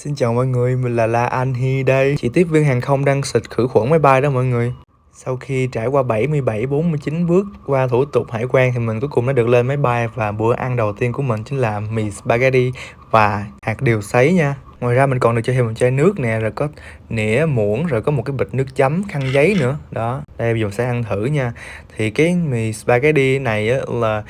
Xin chào mọi người, mình là La Anh Hy đây. Chỉ tiếp viên hàng không đang xịt khử khuẩn máy bay đó mọi người. Sau khi trải qua 47-49 bước qua thủ tục hải quan thì mình cuối cùng đã được lên máy bay, và bữa ăn đầu tiên của mình chính là mì spaghetti và hạt điều sấy nha. Ngoài ra mình còn được cho thêm một chai nước nè, rồi có nĩa, muỗng, rồi có một cái bịch nước chấm, khăn giấy nữa. Đó, đây bây giờ sẽ ăn thử nha. Thì cái mì spaghetti này á, là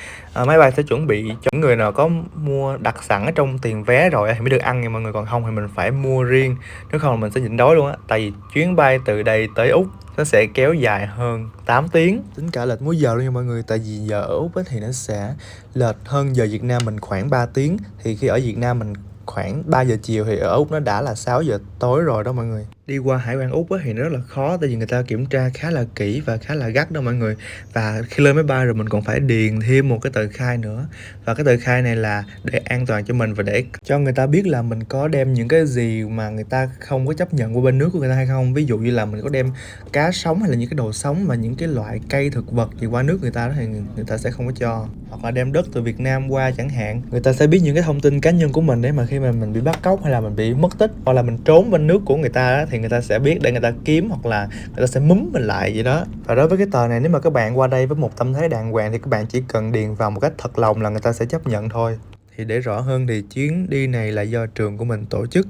máy bay sẽ chuẩn bị cho những người nào có mua đặt sẵn ở trong tiền vé rồi thì mới được ăn nha mọi người, còn không thì mình phải mua riêng, nếu không là mình sẽ nhịn đói luôn á. Tại vì chuyến bay từ đây tới Úc nó sẽ kéo dài hơn 8 tiếng, tính cả lệch múi giờ luôn nha mọi người. Tại vì giờ ở Úc thì nó sẽ lệch hơn giờ Việt Nam mình khoảng 3 tiếng. Thì khi ở Việt Nam mình khoảng 3 giờ chiều thì ở Úc nó đã là 6 giờ tối rồi đó mọi người. Đi qua hải quan Úc thì nó rất là khó, tại vì người ta kiểm tra khá là kỹ và khá là gắt đó mọi người. Và khi lên máy bay rồi mình còn phải điền thêm một cái tờ khai nữa. Và cái tờ khai này là để an toàn cho mình và để cho người ta biết là mình có đem những cái gì mà người ta không có chấp nhận qua bên nước của người ta hay không. Ví dụ như là mình có đem cá sống hay là những cái đồ sống và những cái loại cây thực vật gì qua nước người ta đó thì người ta sẽ không có cho. Hoặc là đem đất từ Việt Nam qua chẳng hạn, người ta sẽ biết những cái thông tin cá nhân của mình để mà khi mà mình bị bắt cóc hay là mình bị mất tích hoặc là mình trốn bên nước của người ta đó, thì người ta sẽ biết để người ta kiếm, hoặc là người ta sẽ múm mình lại vậy đó. Và đối với cái tờ này, nếu mà các bạn qua đây với một tâm thế đàng hoàng thì các bạn chỉ cần điền vào một cách thật lòng là người ta sẽ chấp nhận thôi. Thì để rõ hơn thì chuyến đi này là do trường của mình tổ chức,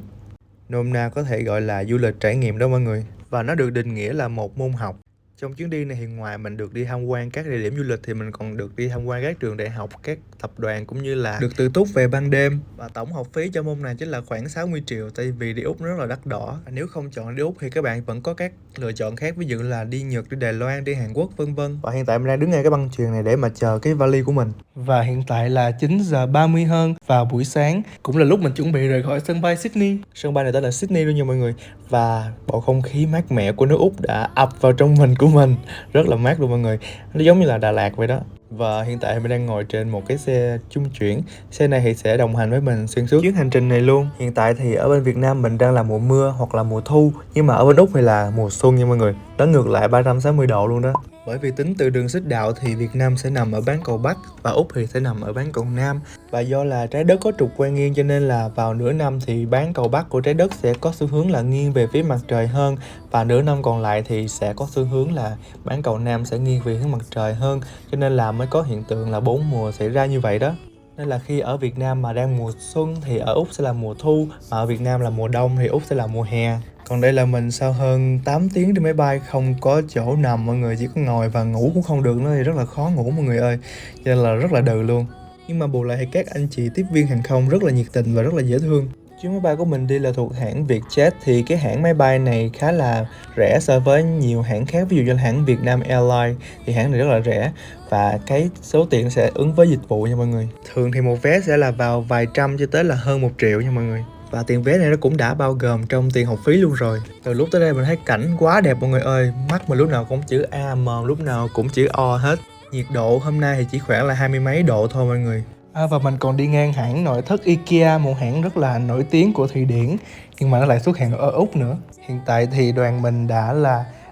nôm na có thể gọi là du lịch trải nghiệm đó mọi người, và nó được định nghĩa là một môn học. Trong chuyến đi này thì ngoài mình được đi tham quan các địa điểm du lịch thì mình còn được đi tham quan các trường đại học, các tập đoàn, cũng như là được tự túc về ban đêm. Và tổng học phí cho môn này chính là khoảng 60 triệu, tại vì đi Úc nó rất là đắt đỏ. Nếu không chọn đi Úc thì các bạn vẫn có các lựa chọn khác, ví dụ là đi Nhật, đi Đài Loan, đi Hàn Quốc vân vân. Và hiện tại mình đang đứng ngay cái băng chuyền này để mà chờ cái vali của mình. Và hiện tại là 9 giờ 30 hơn vào buổi sáng, cũng là lúc mình chuẩn bị rời khỏi sân bay Sydney. Sân bay này tên là Sydney luôn nha mọi người. Và bầu không khí mát mẻ của nước Úc đã ập vào trong mình của mình, rất là mát luôn mọi người, nó giống như là Đà Lạt vậy đó. Và hiện tại mình đang ngồi trên một cái xe trung chuyển. Xe này thì sẽ đồng hành với mình xuyên suốt chuyến hành trình này luôn. Hiện tại thì ở bên Việt Nam mình đang là mùa mưa hoặc là mùa thu, nhưng mà ở bên Úc thì là mùa xuân nha mọi người. Nó ngược lại 360 độ luôn đó. Bởi vì tính từ đường xích đạo thì Việt Nam sẽ nằm ở bán cầu Bắc và Úc thì sẽ nằm ở bán cầu Nam. Và do là trái đất có trục quay nghiêng cho nên là vào nửa năm thì bán cầu Bắc của trái đất sẽ có xu hướng là nghiêng về phía mặt trời hơn, và nửa năm còn lại thì sẽ có xu hướng là bán cầu Nam sẽ nghiêng về hướng mặt trời hơn, cho nên là mới có hiện tượng là 4 mùa xảy ra như vậy đó. Nên là khi ở Việt Nam mà đang mùa xuân thì ở Úc sẽ là mùa thu, mà ở Việt Nam là mùa đông thì Úc sẽ là mùa hè. Còn đây là mình sau hơn 8 tiếng trên máy bay, không có chỗ nằm mọi người, chỉ có ngồi và ngủ cũng không được nữa, thì rất là khó ngủ mọi người ơi, cho nên là rất là đừ luôn. Nhưng mà bù lại thì các anh chị tiếp viên hàng không rất là nhiệt tình và rất là dễ thương. Chuyến máy bay của mình đi là thuộc hãng Vietjet, thì cái hãng máy bay này khá là rẻ so với nhiều hãng khác. Ví dụ như là hãng Vietnam Airlines thì hãng này rất là rẻ, và cái số tiền sẽ ứng với dịch vụ nha mọi người. Thường thì một vé sẽ là vào vài trăm cho tới là hơn 1 triệu nha mọi người. Và tiền vé này nó cũng đã bao gồm trong tiền học phí luôn rồi. Từ lúc tới đây mình thấy cảnh quá đẹp mọi người ơi. Mắt mình lúc nào cũng chữ A, mồm lúc nào cũng chữ O hết. Nhiệt độ hôm nay thì chỉ khoảng là 20 mấy độ thôi mọi người. Và mình còn đi ngang hãng nội thất IKEA, một hãng rất là nổi tiếng của Thụy Điển, nhưng mà nó lại xuất hiện ở Úc nữa. Hiện tại thì đoàn mình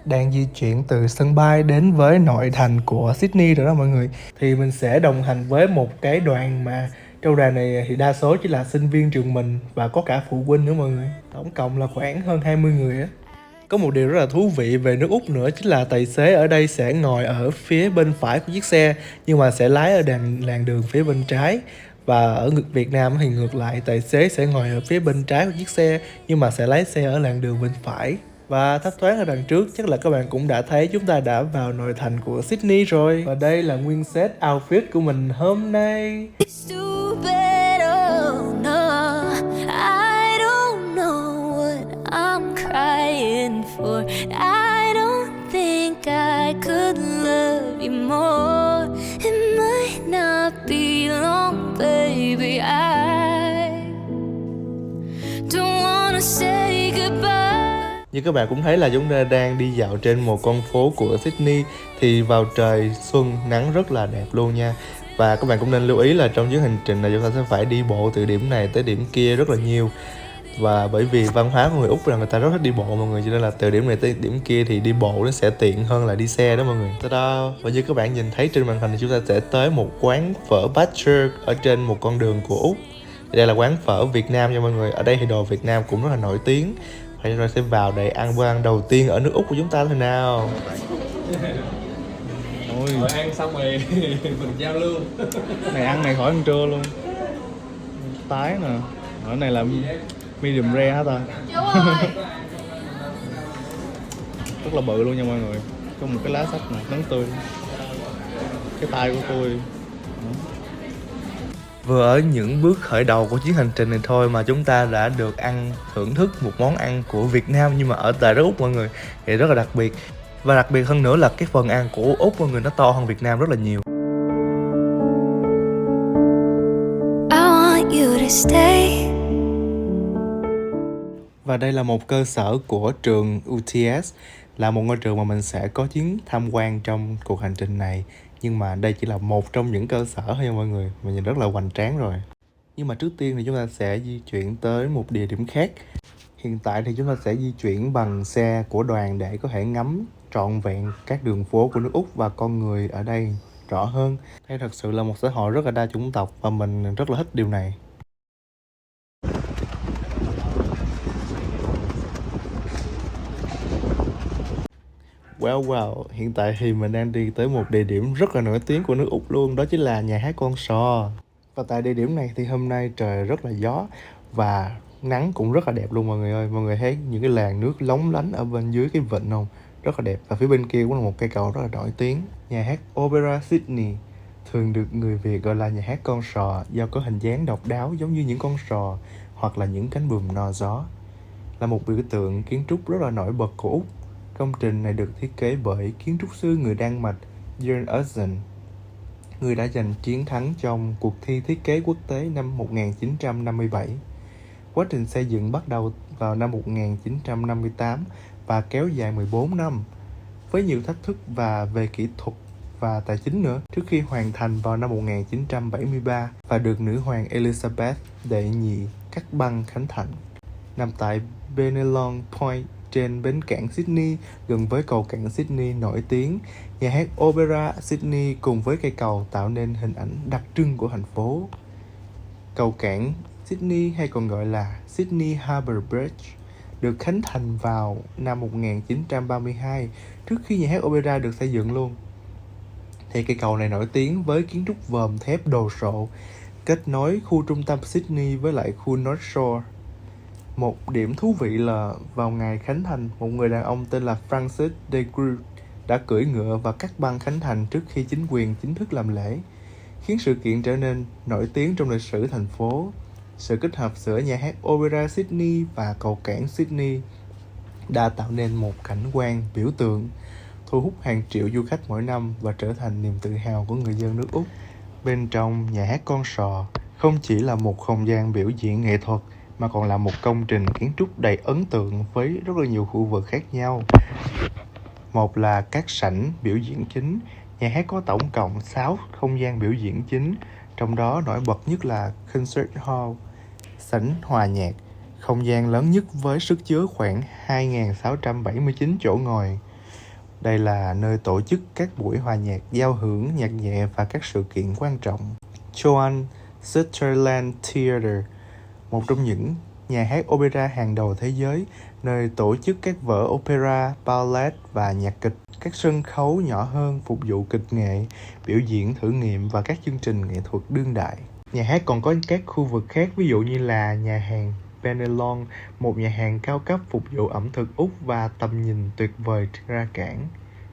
đang di chuyển từ sân bay đến với nội thành của Sydney rồi đó mọi người. Thì mình sẽ đồng hành với một cái đoàn mà trong đoàn này thì đa số chỉ là sinh viên trường mình và có cả phụ huynh nữa mọi người. Tổng cộng là khoảng hơn 20 người á. Có một điều rất là thú vị về nước Úc nữa, chính là tài xế ở đây sẽ ngồi ở phía bên phải của chiếc xe, nhưng mà sẽ lái ở làn đường phía bên trái. Và ở Việt Nam thì ngược lại, tài xế sẽ ngồi ở phía bên trái của chiếc xe, nhưng mà sẽ lái xe ở làn đường bên phải. Và thấp thoáng ở đằng trước, chắc là các bạn cũng đã thấy chúng ta đã vào nội thành của Sydney rồi. Và đây là nguyên set outfit của mình hôm nay. For I don't think I could love you more. It might not be long, baby. I don't wanna say goodbye. Như các bạn cũng thấy là chúng ta đang đi dạo trên một con phố của Sydney. Thì vào trời xuân nắng rất là đẹp luôn nha. Và các bạn cũng nên lưu ý là trong chuyến hành trình này chúng ta sẽ phải đi bộ từ điểm này tới điểm kia rất là nhiều. Và bởi vì văn hóa của người Úc là người ta rất thích đi bộ mọi người, cho nên là từ điểm này tới điểm kia thì đi bộ nó sẽ tiện hơn là đi xe đó mọi người. Ta-da! Và như các bạn nhìn thấy trên màn hình thì chúng ta sẽ tới một quán phở Butcher ở trên một con đường của Úc. Đây là quán phở Việt Nam nha mọi người. Ở đây thì đồ Việt Nam cũng rất là nổi tiếng. Vậy rồi sẽ vào để ăn bữa ăn đầu tiên ở nước Úc của chúng ta thôi nào. Ôi, Rồi ăn xong rồi mình giao lưu. này ăn này khỏi ăn trưa luôn. Tái nè. Ở này là medium rare hả ta? Rất là bự luôn nha mọi người. Có một cái lá sách này, nắng tươi. Cái tay của tôi. Vừa ở những bước khởi đầu của chuyến hành trình này thôi mà chúng ta đã được thưởng thức một món ăn của Việt Nam nhưng mà ở tại nước Úc mọi người, thì rất là đặc biệt. Và đặc biệt hơn nữa là cái phần ăn của Úc mọi người nó to hơn Việt Nam rất là nhiều. I want you to stay. Và đây là một cơ sở của trường UTS, là một ngôi trường mà mình sẽ có chuyến tham quan trong cuộc hành trình này. Nhưng mà đây chỉ là một trong những cơ sở thôi nha mọi người, mình nhìn rất là hoành tráng rồi. Nhưng mà trước tiên thì chúng ta sẽ di chuyển tới một địa điểm khác. Hiện tại thì chúng ta sẽ di chuyển bằng xe của đoàn để có thể ngắm trọn vẹn các đường phố của nước Úc và con người ở đây rõ hơn. Đây thật sự là một xã hội rất là đa chủng tộc và mình rất là thích điều này. Wow, hiện tại thì mình đang đi tới một địa điểm rất là nổi tiếng của nước Úc luôn, đó chính là nhà hát Con Sò. Và tại địa điểm này thì hôm nay trời rất là gió và nắng cũng rất là đẹp luôn mọi người ơi. Mọi người thấy những cái làn nước lóng lánh ở bên dưới cái vịnh không? Rất là đẹp. Và phía bên kia cũng là một cây cầu rất là nổi tiếng. Nhà hát Opera Sydney thường được người Việt gọi là nhà hát Con Sò do có hình dáng độc đáo giống như những con sò hoặc là những cánh buồm no gió. Là một biểu tượng kiến trúc rất là nổi bật của Úc. Công trình này được thiết kế bởi kiến trúc sư người Đan Mạch Jørn Utzon, người đã giành chiến thắng trong cuộc thi thiết kế quốc tế năm 1957. Quá trình xây dựng bắt đầu vào năm 1958 và kéo dài 14 năm, với nhiều thách thức về kỹ thuật và tài chính nữa, trước khi hoàn thành vào năm 1973 và được nữ hoàng Elizabeth đệ nhị cắt băng khánh thành. Nằm tại Bennelong Point trên bến cảng Sydney, gần với cầu cảng Sydney nổi tiếng, nhà hát Opera Sydney cùng với cây cầu tạo nên hình ảnh đặc trưng của thành phố. Cầu cảng Sydney hay còn gọi là Sydney Harbour Bridge được khánh thành vào năm 1932, trước khi nhà hát Opera được xây dựng luôn. Thì cây cầu này nổi tiếng với kiến trúc vòm thép đồ sộ, kết nối khu trung tâm Sydney với lại khu North Shore. Một điểm thú vị là vào ngày khánh thành, một người đàn ông tên là Francis de Groot đã cưỡi ngựa và cắt băng khánh thành trước khi chính quyền chính thức làm lễ, khiến sự kiện trở nên nổi tiếng trong lịch sử thành phố. Sự kết hợp giữa nhà hát Opera Sydney và cầu cảng Sydney đã tạo nên một cảnh quan biểu tượng, thu hút hàng triệu du khách mỗi năm và trở thành niềm tự hào của người dân nước Úc. Bên trong nhà hát Con Sò không chỉ là một không gian biểu diễn nghệ thuật mà còn là một công trình kiến trúc đầy ấn tượng với rất là nhiều khu vực khác nhau. Một là các sảnh biểu diễn chính. Nhà hát có tổng cộng 6 không gian biểu diễn chính, trong đó nổi bật nhất là Concert Hall, sảnh hòa nhạc, không gian lớn nhất với sức chứa khoảng 2.679 chỗ ngồi. Đây là nơi tổ chức các buổi hòa nhạc, giao hưởng, nhạc nhẹ và các sự kiện quan trọng. Joan Sutherland Theatre, một trong những nhà hát opera hàng đầu thế giới, nơi tổ chức các vở opera, ballet và nhạc kịch. Các sân khấu nhỏ hơn phục vụ kịch nghệ, biểu diễn thử nghiệm và các chương trình nghệ thuật đương đại. Nhà hát còn có các khu vực khác, ví dụ như là nhà hàng Bennelong, một nhà hàng cao cấp phục vụ ẩm thực Úc và tầm nhìn tuyệt vời ra cảng.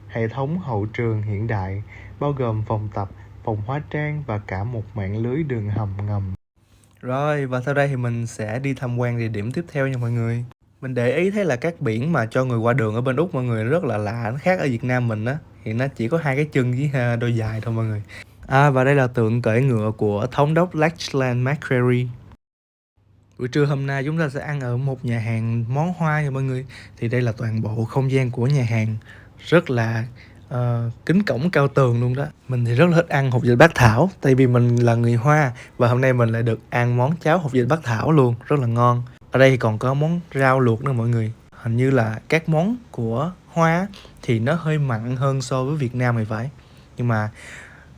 Hệ thống hậu trường hiện đại, bao gồm phòng tập, phòng hóa trang và cả một mạng lưới đường hầm ngầm. Rồi, và sau đây thì mình sẽ đi tham quan địa điểm tiếp theo nha mọi người. Mình để ý thấy là các biển mà cho người qua đường ở bên Úc mọi người rất là lạ, nó khác ở Việt Nam mình á. Hiện nó chỉ có 2 cái chân với đôi giày thôi mọi người. Và đây là tượng cưỡi ngựa của thống đốc Lachlan McCreary. Buổi trưa hôm nay chúng ta sẽ ăn ở một nhà hàng món Hoa nha mọi người. Thì đây là toàn bộ không gian của nhà hàng, rất là kính cổng cao tường luôn đó. Mình thì rất là thích ăn hột vịt Bác Thảo, tại vì mình là người Hoa và hôm nay mình lại được ăn món cháo hột vịt Bác Thảo luôn, rất là ngon. Ở đây thì còn có món rau luộc nữa mọi người. Hình như là các món của Hoa thì nó hơi mặn hơn so với Việt Nam thì phải, nhưng mà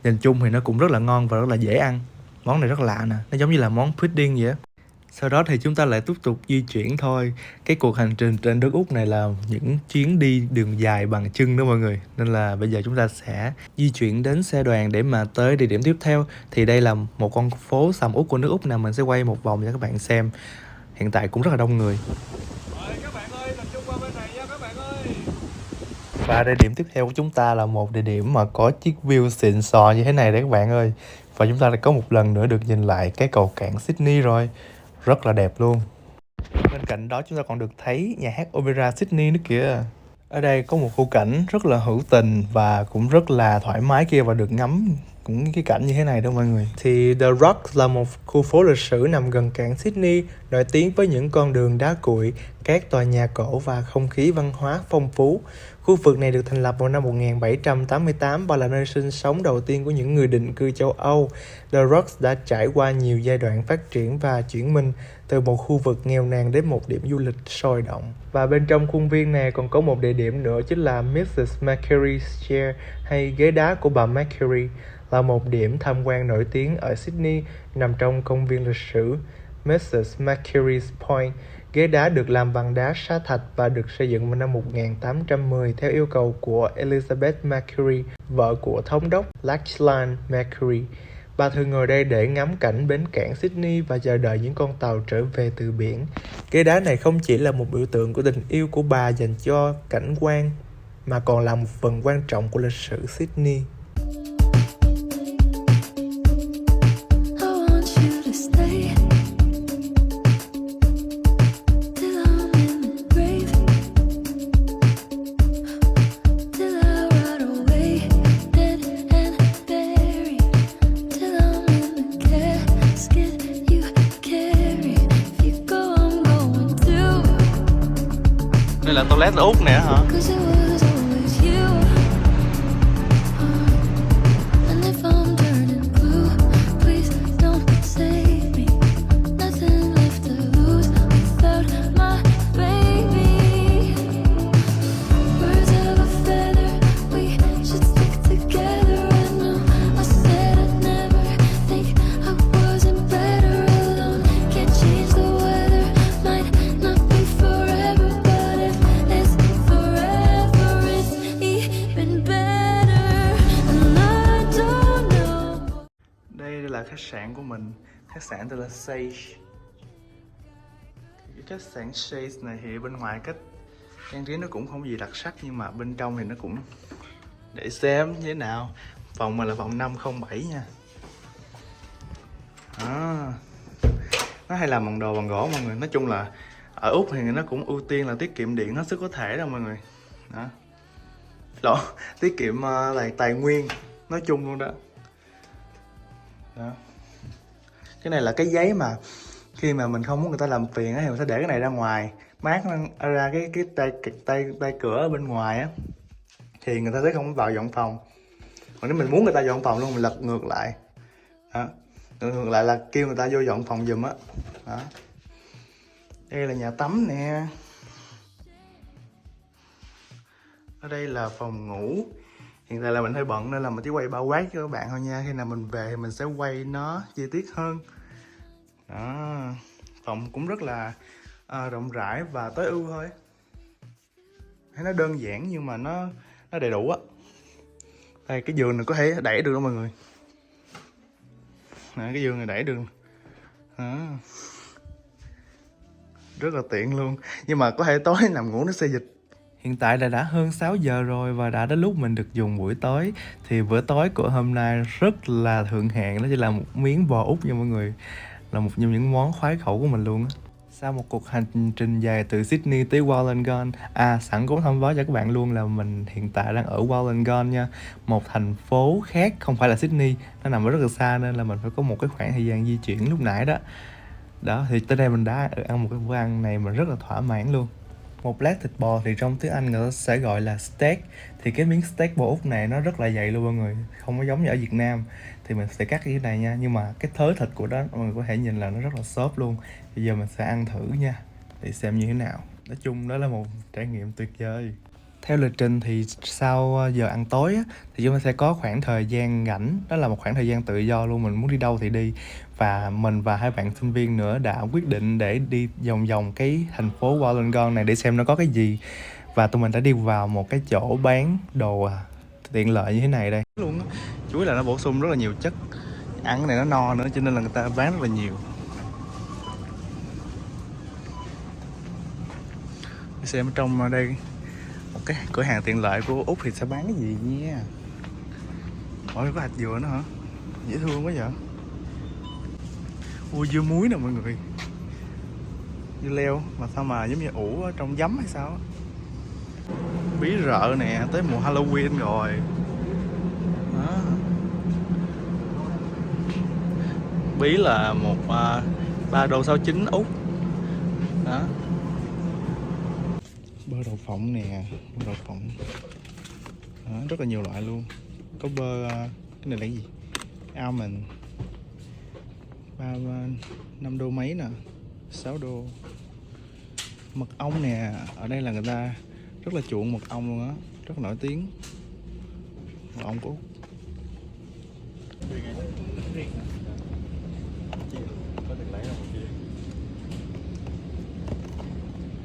nhìn chung thì nó cũng rất là ngon và rất là dễ ăn. Món này rất lạ nè, nó giống như là món pudding vậy á. Sau đó thì chúng ta lại tiếp tục di chuyển thôi. Cái cuộc hành trình trên đất Úc này là những chuyến đi đường dài bằng chân đó mọi người. Nên là bây giờ chúng ta sẽ di chuyển đến xe đoàn để mà tới địa điểm tiếp theo. Thì đây là một con phố sầm uất của nước Úc nào mình sẽ quay một vòng cho các bạn xem. Hiện tại cũng rất là đông người. Các bạn ơi, tập trung qua bên này nha các bạn ơi. Và địa điểm tiếp theo của chúng ta là một địa điểm mà có chiếc view xịn sò như thế này đấy các bạn ơi. Và chúng ta đã có một lần nữa được nhìn lại cái cầu cảng Sydney rồi. Rất là đẹp luôn. Bên cạnh đó chúng ta còn được thấy nhà hát Opera Sydney nữa kìa. Ở đây có một khu cảnh rất là hữu tình và cũng rất là thoải mái kia và được ngắm cũng cái cảnh như thế này đó mọi người. Thì The Rocks là một khu phố lịch sử nằm gần cảng Sydney, nổi tiếng với những con đường đá cuội, các tòa nhà cổ và không khí văn hóa phong phú. Khu vực này được thành lập vào năm 1788 và là nơi sinh sống đầu tiên của những người định cư châu Âu. The Rocks đã trải qua nhiều giai đoạn phát triển và chuyển mình từ một khu vực nghèo nàn đến một điểm du lịch sôi động. Và bên trong khuôn viên này còn có một địa điểm nữa chính là Mrs. Mercury's Chair hay ghế đá của bà Mercury, là một điểm tham quan nổi tiếng ở Sydney nằm trong công viên lịch sử Mrs. Mercury's Point. Ghế đá được làm bằng đá sa thạch và được xây dựng vào năm 1810 theo yêu cầu của Elizabeth Mercury, vợ của thống đốc Lachlan Mercury. Bà thường ngồi đây để ngắm cảnh bến cảng Sydney và chờ đợi những con tàu trở về từ biển. Ghế đá này không chỉ là một biểu tượng của tình yêu của bà dành cho cảnh quan, mà còn là một phần quan trọng của lịch sử Sydney. Đây là toilet ở Úc nè hả? Đây là khách sạn của mình, khách sạn tên là Sage. Cái khách sạn Sage này thì bên ngoài cách trang trí nó cũng không gì đặc sắc, nhưng mà bên trong thì nó cũng để xem như thế nào. Phòng mình là phòng 507 nha. Nó hay làm bằng đồ bằng gỗ mọi người. Nói chung là ở Úc thì nó cũng ưu tiên là tiết kiệm điện hết sức có thể đâu mọi người. Đó, tiết kiệm tài nguyên nói chung luôn đó. Cái này là cái giấy mà khi mà mình không muốn người ta làm phiền á thì mình sẽ để cái này ra ngoài, mát ra cái tay cửa ở bên ngoài á, thì người ta sẽ không vào dọn phòng. Còn nếu mình muốn người ta dọn phòng luôn, mình lật ngược lại đó. Ngược lại là kêu người ta vô dọn phòng giùm á. Đây là nhà tắm nè. Ở đây là phòng ngủ. Hiện tại là mình hơi bận nên là mình chỉ quay bao quát cho các bạn thôi nha. Khi nào mình về thì mình sẽ quay nó chi tiết hơn. Đó. Phòng cũng rất là rộng rãi và tối ưu thôi. Thấy nó đơn giản nhưng mà nó đầy đủ á. Đây cái giường này có thể đẩy được đó mọi người. Cái giường này đẩy được. Rất là tiện luôn. Nhưng mà có thể tối nằm ngủ nó sẽ dịch. Hiện tại là đã hơn 6 giờ rồi và đã đến lúc mình được dùng buổi tối. Thì bữa tối của hôm nay rất là thượng hạng, đó chỉ là một miếng bò Úc nha mọi người. Là một trong những món khoái khẩu của mình luôn á. Sau một cuộc hành trình dài từ Sydney tới Wollongong, sẵn cũng thông báo cho các bạn luôn là mình hiện tại đang ở Wollongong nha. Một thành phố khác không phải là Sydney, nó nằm ở rất là xa nên là mình phải có một cái khoảng thời gian di chuyển lúc nãy đó. Đó, thì tới đây mình đã ăn một cái bữa ăn này mà rất là thỏa mãn luôn. Một lát thịt bò thì trong tiếng Anh người ta sẽ gọi là steak. Thì cái miếng steak bò Úc này nó rất là dày luôn mọi người, không có giống như ở Việt Nam. Thì mình sẽ cắt như thế này nha, nhưng mà cái thớ thịt của đó mọi người có thể nhìn là nó rất là xốp luôn. Bây giờ mình sẽ ăn thử nha, để xem như thế nào. Nói chung đó là một trải nghiệm tuyệt vời. Theo lịch trình thì sau giờ ăn tối á, thì chúng ta sẽ có khoảng thời gian rảnh, đó là một khoảng thời gian tự do luôn, mình muốn đi đâu thì đi. Và mình và hai bạn sinh viên nữa đã quyết định để đi vòng vòng cái thành phố Wollongong này để xem nó có cái gì. Và tụi mình đã đi vào một cái chỗ bán đồ tiện lợi như thế này đây. Luôn á, chủ yếu là nó bổ sung rất là nhiều chất. Ăn cái này nó no nữa cho nên là người ta bán rất là nhiều. Đi xem ở trong đây một cái cửa hàng tiện lợi của Úc thì sẽ bán cái gì nha. Ôi có hạt dừa nữa hả? Dễ thương quá vậy. Ui dưa muối nè mọi người. Dưa leo mà sao mà giống như ủ ở trong giấm hay sao á. Bí rợ nè, tới mùa Halloween rồi. Đó. Bí là một $3.69 Úc. Đó. Bơ đậu phộng nè, bơ đậu phộng. Đó, rất là nhiều loại luôn. Có bơ cái này là cái gì? Almond. 5 đô mấy nè, 6 đô. Mật ong nè, ở đây là người ta rất là chuộng mật ong luôn á, rất nổi tiếng. Mật ong của Úc.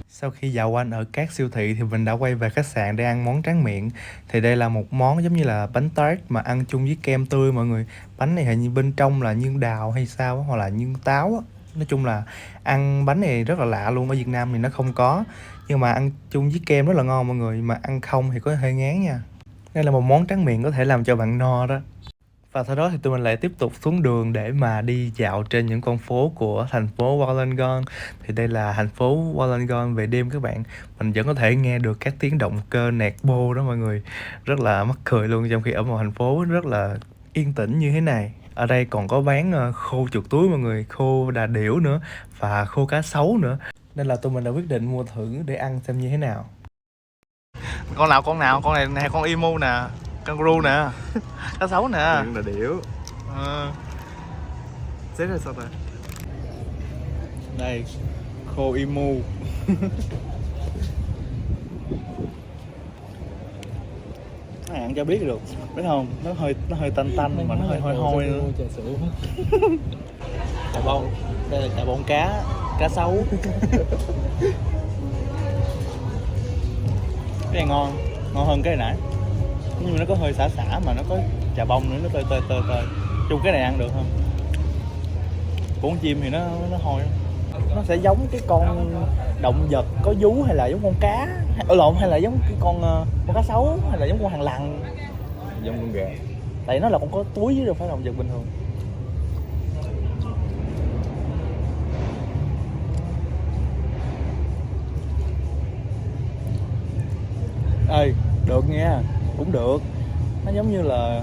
Sau khi dạo quanh ở các siêu thị thì mình đã quay về khách sạn để ăn món tráng miệng. Thì đây là một món giống như là bánh tart mà ăn chung với kem tươi mọi người. Bánh này hình như bên trong là nhân đào hay sao á, hoặc là nhân táo á. Nói chung là ăn bánh này rất là lạ luôn, ở Việt Nam thì nó không có. Nhưng mà ăn chung với kem rất là ngon mọi người, mà ăn không thì có hơi ngán nha. Đây là một món tráng miệng có thể làm cho bạn no đó. Và sau đó thì tụi mình lại tiếp tục xuống đường để mà đi dạo trên những con phố của thành phố Wollongong. Thì đây là thành phố Wollongong về đêm các bạn. Mình vẫn có thể nghe được các tiếng động cơ nẹt bô đó mọi người. Rất là mắc cười luôn, trong khi ở một thành phố rất là yên tĩnh như thế này. Ở đây còn có bán khô chuột túi mọi người, khô đà điểu nữa và khô cá sấu nữa. Nên là tụi mình đã quyết định mua thử để ăn xem như thế nào. Con nào? Con này nè, con emu nè, kangaroo nè, cá sấu nè. Là điểu. Xếp ra sao ta? Đây, khô emu. Nó ăn cho biết được, biết không? Nó hơi tanh mà nó hơi hôi nữa. Chà bông, đây là chà bông cá sấu. Cái này ngon hơn cái nãy. Nhưng mà nó có hơi xả mà nó có chà bông nữa, nó tơi. Chung cái này ăn được không? Con chim thì nó hôi. Nó sẽ giống cái con động vật có vú, hay là giống con cá, hay là giống cái con cá sấu, hay là giống con hàng lằn, Giống con gà. tại nó là con có túi chứ đâu phải động vật bình thường. Ê, được nha, cũng được. Nó giống như là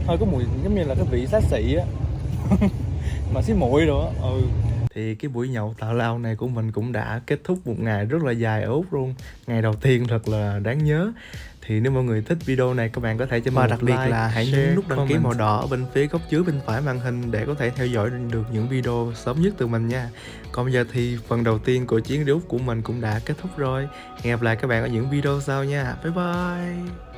hơi có mùi giống như là cái vị xá xị á. Mà xí muội rồi á. Thì cái buổi nhậu tào lao này của mình cũng đã kết thúc một ngày rất là dài ở Úc luôn. Ngày đầu tiên thật là đáng nhớ. Thì nếu mọi người thích video này, các bạn có thể cho mình đặc biệt like, là hãy nhấn nút đăng ký màu đỏ ở bên phía góc dưới bên phải màn hình để có thể theo dõi được những video sớm nhất từ mình nha. Còn bây giờ thì phần đầu tiên của chuyến đi Úc của mình cũng đã kết thúc rồi. Hẹn gặp lại các bạn ở những video sau nha. Bye bye.